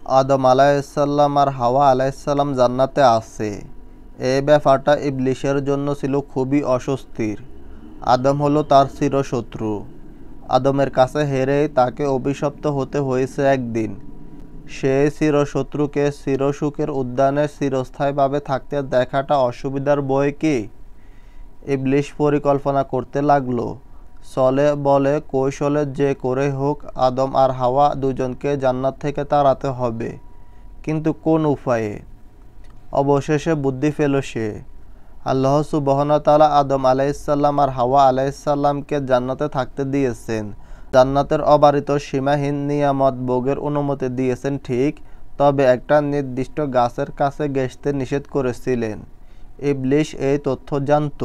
আদম আলাইহিসসালাম আর হাওয়া আলাইহিসসালাম জান্নাতে আছে। এই ব্যাপারটা ইবলিসের জন্য ছিল খুবই অস্বস্তির। আদম হলো তার চিরশত্রু। আদমের কাছে হেরেই তাকে অভিশপ্ত হতে হয়েছে একদিন। সেই চিরশত্রুকে চিরসুখের উদ্যানে চিরস্থায়ীভাবে থাকতে দেখাটা অসুবিধার বয় কি? ইবলিস পরিকল্পনা করতে লাগলো। ছলে বলে কৌশলে যে করে হোক আদম আর হাওয়া দুজনকে জান্নাত থেকে তাড়াতে হবে। কিন্তু কোন উপায়ে? অবশেষে বুদ্ধি পেল সে। আল্লাহ সুবহানাহু ওয়া তাআলা আদম আলাইহিসসালাম আর হাওয়া আলাইহিসসালামকে জান্নাতে থাকতে দিয়েছেন। জান্নাতের অবারিত সীমাহীন নিয়ামত ভোগের অনুমতি দিয়েছেন ঠিক, তবে একটা নির্দিষ্ট গাছের কাছে ঘেঁষতে নিষেধ করেছিলেন। ইবলিস এই তথ্য জানত,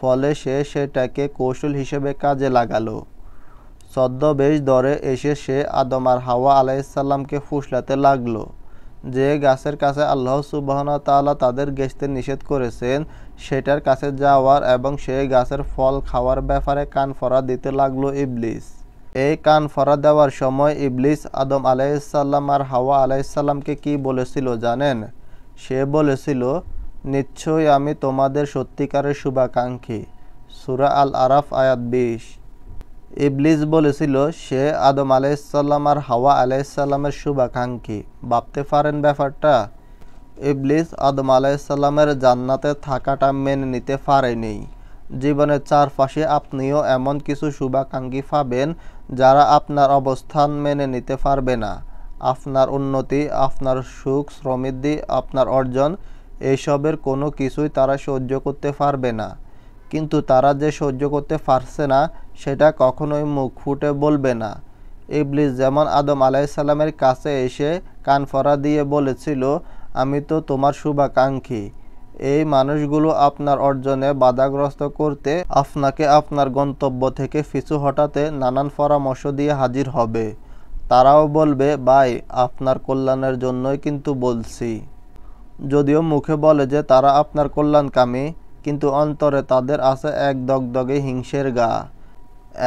ফলে সে সেটাকে কৌশল হিসেবে কাজে লাগালো। ছদ্মবেশ ধরে এসে সে আদম আর হাওয়া আলাইহিসসালামকে ফুসলাতে লাগলো। যে গাছের কাছে আল্লাহ সুবহানাহু ওয়া তাআলা তাদের ঘেঁষতে নিষেধ করেছেন সেটার কাছে যাওয়ার এবং সেই গাছের ফল খাওয়ার ব্যাপারে কানফড়া দিতে লাগলো ইবলিস। এই কানফড়া দেওয়ার সময় ইবলিস আদম আলাইহিসসালাম আর হাওয়া আলাইহিসসালামকে কি বলেছিল জানেন? সে বলেছিল, নিশ্চয়ই আমি তোমাদের সত্যিকারের শুভাকাঙ্ক্ষী। সূরা আল আরাফ আয়াত 20। ইবলিস বলেছিল সে আদম আলাইহিসসালাম আর হাওয়া আলাইহিসসালামের শুভাকাঙ্ক্ষী। ভাবতে পারেন ব্যাপারটা? ইবলিস আদম আলাইহিসসালামের জান্নাতে থাকাটা মেনে নিতে পারেনি। জীবনের চারপাশে আপনিও এমন কিছু শুভাকাঙ্ক্ষী পাবেন যারা আপনার অবস্থান মেনে নিতে পারবে না। আপনার উন্নতি, আপনার সুখ সমৃদ্ধি, আপনার অর্জন, এইসবের কোনো কিছুই তারা সহ্য করতে পারবে না। কিন্তু তারা যে সহ্য করতে পারছে না সেটা কখনোই মুখ ফুটে বলবে না। ইবলিস যেমন আদম আলাইহিসসালামের কাছে এসে কানফড়া দিয়ে বলেছিল, আমি তো তোমার শুভাকাঙ্ক্ষী। এই মানুষগুলো আপনার অর্জনে বাধাগ্রস্ত করতে, আপনাকে আপনার গন্তব্য থেকে পিছু হটাতে নানান পরামর্শ দিয়ে হাজির হবে। তারাও বলবে, ভাই আপনার কল্যাণের জন্যই কিন্তু বলছি। যদিও মুখে বলে যে তারা আপনার কল্যাণকামী, কিন্তু অন্তরে তাদের আছে এক দগদগে হিংসের গা।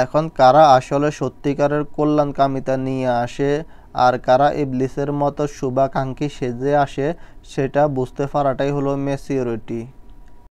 এখন কারা আসলে সত্যিকারের কল্যাণকামিতা নিয়ে আসে আর কারা ইবলিসের মতো শুভাকাঙ্ক্ষী সেজে আসে সেটা বুঝতে পারাটাই হলো ম্যাচিউরিটি।